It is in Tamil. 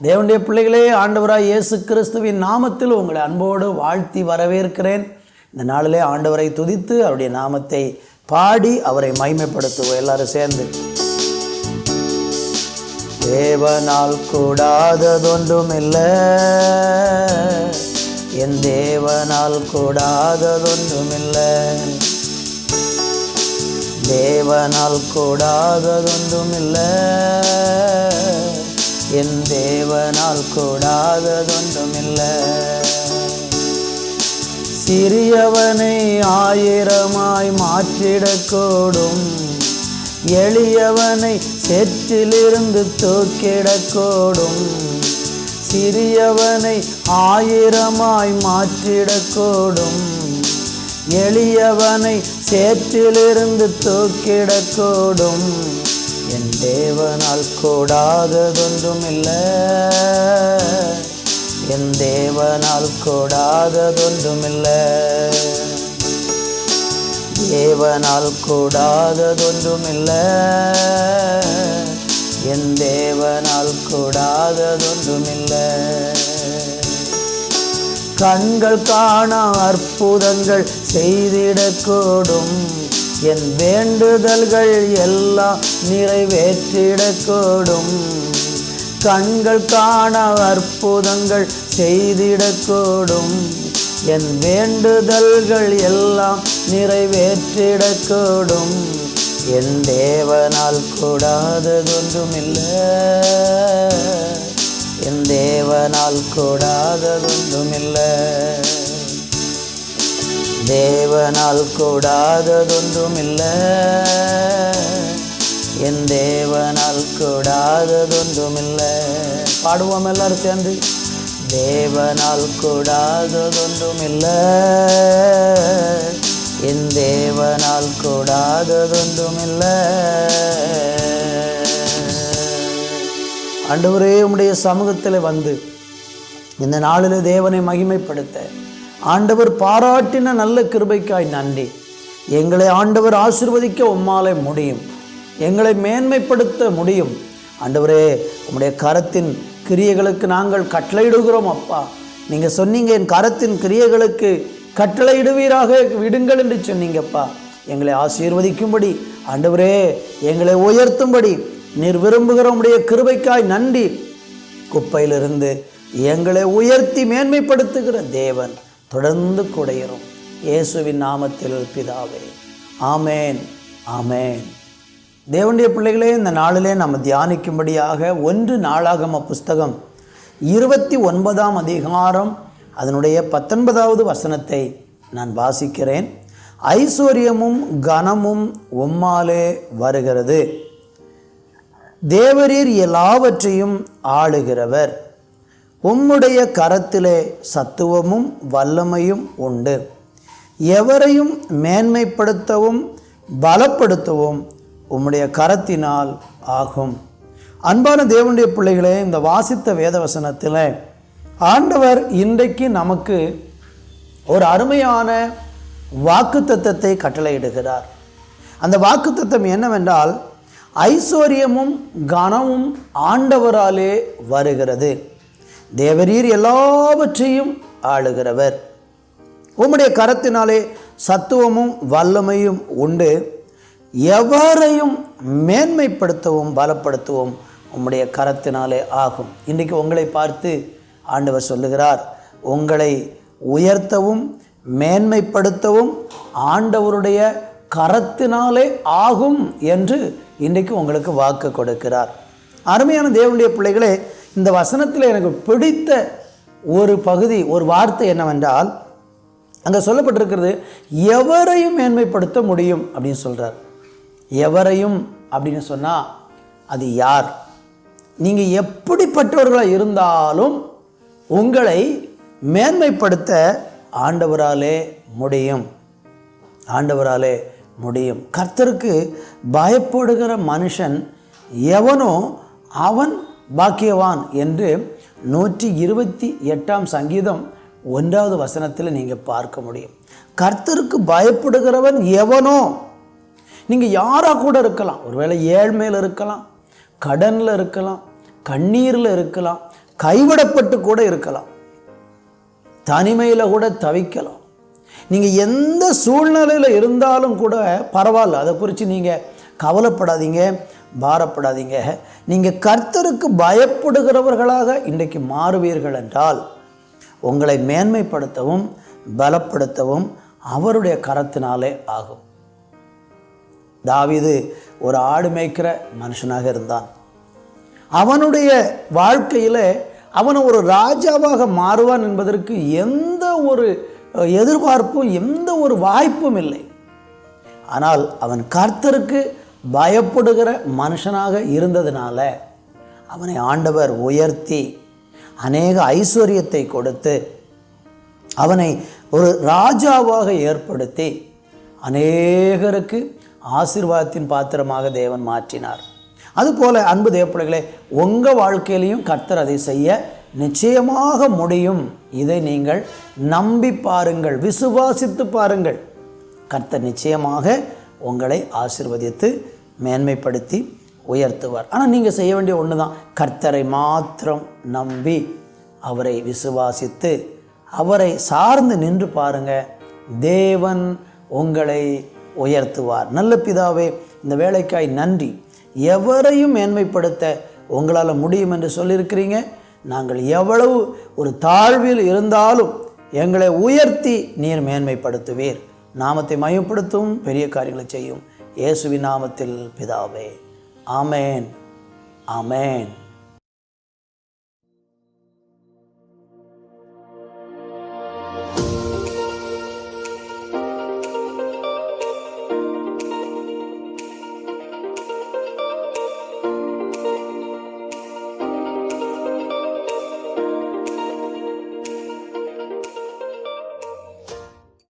தேவனுடைய பிள்ளைகளே, ஆண்டவராய் இயேசு கிறிஸ்துவின் நாமத்தில் உங்களை அன்போடு வாழ்த்தி வரவேற்கிறேன். இந்த நாளிலே ஆண்டவரை துதித்து அவருடைய நாமத்தை பாடி அவரை மகிமைப்படுத்துவோம். எல்லாரும் சேர்ந்து. தேவனால் கூடாததொன்றுமில்லை, என் தேவனால் கூடாததொன்றுமில்லை, தேவனால் கூடாததொன்றுமில்லை, என் தேவனால் கூடாததொன்றுமில்லை. சிறியவனை ஆயிரமாய் மாற்றிடக்கூடும், எளியவனை சேற்றிலிருந்து தூக்கிடக்கூடும். சிறியவனை ஆயிரமாய் மாற்றிடக்கூடும், எளியவனை சேற்றிலிருந்து தூக்கிடக்கூடும். என் தேவனால் கூடாததொன்றுமில்லை, என் தேவனால் கூடாததொன்றுமில்லை, தேவனால் கூடாததொன்றுமில்லை, என் தேவனால் கூடாததொன்றுமில்லை. கண்கள் காண அற்புதங்கள் செய்திடக்கூடும், என் வேண்டுதல்கள் எல்லாம் நிறைவேற்றிடக்கூடும். கண்கள் காண அற்புதங்கள் செய்திடக்கூடும், என் வேண்டுதல்கள் எல்லாம் நிறைவேற்றிடக்கூடும். என் தேவனால் கூடாததொன்றுமில்லை, என் தேவனால் கூடாததொன்றுமில்லை, தேவனால் கூடாததொன்றுமில்லை, என் தேவனால் கூடாததொன்றுமில்லை. பாடுவோம் எல்லாரும் சேர்ந்து. தேவனால் கூடாததொன்றுமில்லை, என் தேவனால் கூடாததொன்றுமில்லை. ஆண்டவரே, உம்முடைய சமூகத்தில் வந்து இந்த நாளில் தேவனை மகிமைப்படுத்த ஆண்டவர் பாராட்டின நல்ல கிருபைக்காய் நன்றி. எங்களை ஆண்டவர் ஆசீர்வதிக்க உம்மாலே முடியும், எங்களை மேன்மைப்படுத்த முடியும். ஆண்டவரே, உம்முடைய கரத்தின் கிரியைகளுக்கு நாங்கள் கட்டளையிடுகிறோம். அப்பா, நீங்கள் சொன்னீங்க, என் கரத்தின் கிரியைகளுக்கு கட்டளையிடுவீராக விடுங்கள் என்று சொன்னீங்கப்பா. எங்களை ஆசீர்வதிக்கும்படி ஆண்டவரே, எங்களை உயர்த்தும்படி நீர் விரும்புகிற உம்முடைய கிருபைக்காய் நன்றி. குப்பையிலிருந்து எங்களை உயர்த்தி மேன்மைப்படுத்துகிற தேவன் தொடர்ந்து கூடையிறோம். இயேசுவின் நாமத்தில் பிதாவே, ஆமேன், ஆமேன். தேவனுடைய பிள்ளைகளே, இந்த நாளிலே நம்ம தியானிக்கும்படியாக 1 நாளாகம புஸ்தகம் 29ஆம் அதிகாரம் அதனுடைய 19வது வசனத்தை நான் வாசிக்கிறேன். ஐஸ்வர்யமும் கனமும் உம்மாலே வருகிறது, தேவரீர் எல்லாவற்றையும் ஆளுகிறவர், உம்முடைய கரத்திலே சத்துவமும் வல்லமையும் உண்டு, எவரையும் மேன்மைப்படுத்தவும் பலப்படுத்தவும் உம்முடைய கரத்தினால் ஆகும். அன்பான தேவனுடைய பிள்ளைகளே, இந்த வாசித்த வேதவசனத்தில் ஆண்டவர் இன்றைக்கு நமக்கு ஒரு அருமையான வாக்குத்தத்தத்தை கட்டளையிடுகிறார். அந்த வாக்குத்தத்தம் என்னவென்றால், ஐஸ்வர்யமும் கனமும் ஆண்டவராலே வருகிறது, தேவரீர் எல்லாவற்றையும் ஆளுகிறவர், உம்முடைய கரத்தினாலே சத்துவமும் வல்லமையும் உண்டு, எவரையும் மேன்மைப்படுத்தவும் பலப்படுத்தவும் உம்முடைய கரத்தினாலே ஆகும். இன்றைக்கு உங்களை பார்த்து ஆண்டவர் சொல்லுகிறார், உங்களை உயர்த்தவும் மேன்மைப்படுத்தவும் ஆண்டவருடைய கரத்தினாலே ஆகும் என்று இன்றைக்கு உங்களுக்கு வாக்கு கொடுக்கிறார். அருமையான தேவனுடைய பிள்ளைகளே, இந்த வசனத்தில் எனக்கு பிடித்த ஒரு பகுதி, ஒரு வார்த்தை என்னவென்றால், அங்கே சொல்லப்பட்டிருக்கிறது, எவரையும் மேன்மைப்படுத்த முடியும் அப்படின்னு சொல்கிறார். எவரையும் அப்படின்னு சொன்னால் அது யார்? நீங்கள் எப்படிப்பட்டவர்களாக இருந்தாலும் உங்களை மேன்மைப்படுத்த ஆண்டவராலே முடியும், ஆண்டவராலே முடியும். கர்த்தருக்கு பயப்படுகிற மனுஷன் எவனோ அவன் பாக்கியவான் என்று 128ஆம் சங்கீதம் 1வது வசனத்தில் நீங்கள் பார்க்க முடியும். கர்த்தருக்கு பயப்படுகிறவன் எவனோ. நீங்கள் யாராக கூட இருக்கலாம், ஒருவேளை ஏழ்மையில் இருக்கலாம், கடனில் இருக்கலாம், கண்ணீரில் இருக்கலாம், கைவிடப்பட்டு கூட இருக்கலாம், தனிமையில் கூட தவிக்கலாம். நீங்கள் எந்த சூழ்நிலையில் இருந்தாலும் கூட பரவாயில்ல, அதை குறித்து நீங்கள் கவலைப்படாதீங்க, பாரப்படாதீங்க. நீங்கள் கர்த்தருக்கு பயப்படுகிறவர்களாக இன்றைக்கு மாறுவீர்கள் என்றால் உங்களை மேன்மைப்படுத்தவும் பலப்படுத்தவும் அவருடைய கரத்தினாலே ஆகும். தாவீது ஒரு ஆடு மேய்க்கிற மனுஷனாக இருந்தான். அவனுடைய வாழ்க்கையில் அவன் ஒரு ராஜாவாக மாறுவான் என்பதற்கு எந்த ஒரு எதிர்பார்ப்பும் எந்த ஒரு வாய்ப்பும் இல்லை. ஆனால் அவன் கர்த்தருக்கு பயப்படுகிற மனுஷனாக இருந்ததினால அவனை ஆண்டவர் உயர்த்தி அநேக ஐஸ்வர்யத்தை கொடுத்து அவனை ஒரு ராஜாவாக ஏற்படுத்தி அநேகருக்கு ஆசீர்வாதத்தின் பாத்திரமாக தேவன் மாற்றினார். அதுபோல அன்பு தேவப்பிள்ளைகளே, உங்கள் வாழ்க்கையிலையும் கர்த்தர் அதை செய்ய நிச்சயமாக முடியும். இதை நீங்கள் நம்பி பாருங்கள், விசுவாசித்து பாருங்கள். கர்த்தர் நிச்சயமாக உங்களை ஆசீர்வதித்து மேன்மைப்படுத்தி உயர்த்துவார். ஆனால் நீங்கள் செய்ய வேண்டிய ஒன்று தான், கர்த்தரை மாத்திரம் நம்பி அவரை விசுவாசித்து அவரை சார்ந்து நின்று பாருங்கள். தேவன் உங்களை உயர்த்துவார். நல்ல பிதாவே, இந்த வேலைக்காய் நன்றி. எவரையும் மேன்மைப்படுத்த உங்களால் முடியும் என்று சொல்லியிருக்கிறீங்க. நாங்கள் எவ்வளவு ஒரு தாழ்வில் இருந்தாலும் எங்களை உயர்த்தி நீர் மேன்மைப்படுத்துவீர். நாமத்தை மையப்படுத்தும், பெரிய காரியங்களை செய்யும். இயேசுவின் நாமத்தில் பிதாவே, ஆமேன், ஆமேன்.